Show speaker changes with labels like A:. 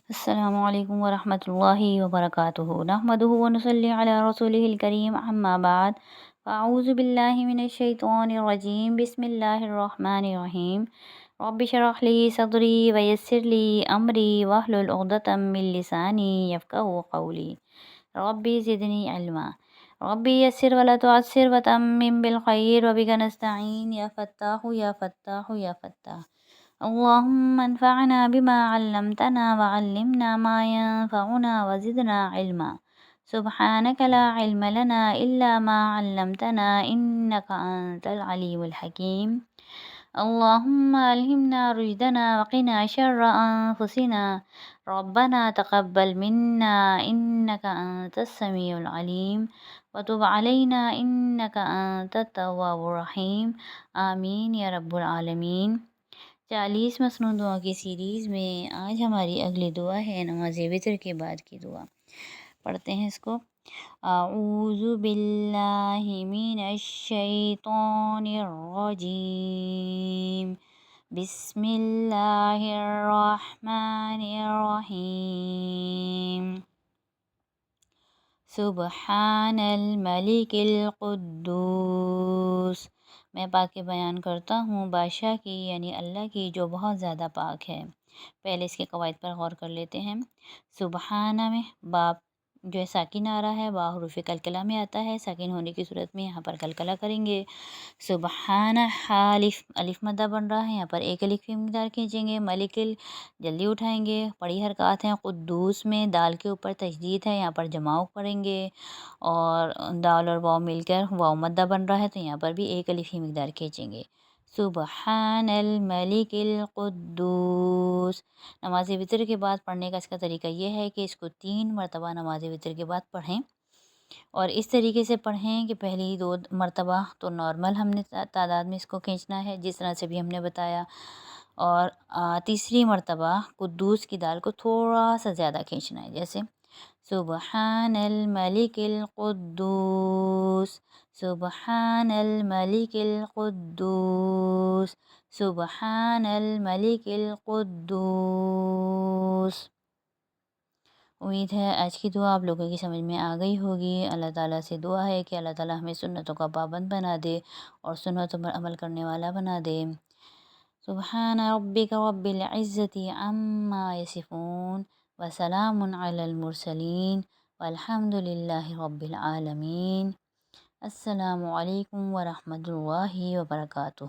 A: السلام علیکم ورحمۃ اللہ وبرکاتہ نحمدہ ونصلی علی رسولہ الکریم اما بعد فاعوذ باللہ من الشیطان الرجیم بسم اللہ الرحمن الرحیم رب اشرح لی صدری ویسر لی امری واحلل عقدۃ من لسانی یفقہوا قولی ربی زدنی علما ربی یسر ولا تعسر وتمم بالخیر وبک نستعین یا فتاح یا فتاح یا فتاح اللهم انفعنا بما علمتنا وعلمنا ما ينفعنا وزدنا علما سبحانك لا علم لنا إلا ما علمتنا إنك أنت العليم الحكيم اللهم ألهمنا رشدنا وقنا شر أنفسنا ربنا تقبل منا إنك أنت السميع العليم وتب علينا إنك أنت التواب الرحيم آمين يا رب العالمين 40 مسنون دعا کی سیریز میں آج ہماری اگلی دعا ہے نماز وتر کے بعد کی دعا۔ پڑھتے ہیں اس کو۔ اعوذ باللہ من الشیطان الرجیم بسم اللہ الرحمن الرحیم سبحان الملک القدوس، میں پاکی بیان کرتا ہوں بادشاہ کی یعنی اللہ کی جو بہت زیادہ پاک ہے۔ پہلے اس کے قواعد پر غور کر لیتے ہیں۔ سبحانہ میں باپ جو ہے ساکن آ رہا ہے، با حروف کلکلہ میں آتا ہے، ساکن ہونے کی صورت میں یہاں پر کلکلہ کریں گے۔ سبحانہ الف الف مدہ بن رہا ہے، یہاں پر ایک الف کی مقدار کھینچیں گے۔ ملک جلدی اٹھائیں گے، بڑی حرکات ہیں۔ قدوس میں دال کے اوپر تشدید ہے، یہاں پر جماؤ پڑیں گے، اور دال اور واو مل کر واو مدہ بن رہا ہے تو یہاں پر بھی ایک الف کی مقدار کھینچیں گے۔ سبحان الملک القدوس۔ نماز وتر کے بعد پڑھنے کا اس کا طریقہ یہ ہے کہ اس کو 3 مرتبہ نماز وتر کے بعد پڑھیں، اور اس طریقے سے پڑھیں کہ پہلی 2 مرتبہ تو نارمل ہم نے تعداد میں اس کو کھینچنا ہے جس طرح سے بھی ہم نے بتایا، اور تیسری مرتبہ قدوس کی دال کو تھوڑا سا زیادہ کھینچنا ہے، جیسے سبحان الملک القدوس، سبحان الملک القدوس، سبحان الملک القدوس۔ امید ہے آج کی دعا آپ لوگوں کی سمجھ میں آ گئی ہوگی۔ اللہ تعالیٰ سے دعا ہے کہ اللہ تعالیٰ ہمیں سنتوں کا پابند بنا دے اور سنتوں پر عمل کرنے والا بنا دے۔ سبحان ربک رب العزت عما یصفون وسلام علی المرسلین والحمد للہ رب العالمین۔ السلام علیکم ورحمۃ اللہ وبرکاتہ۔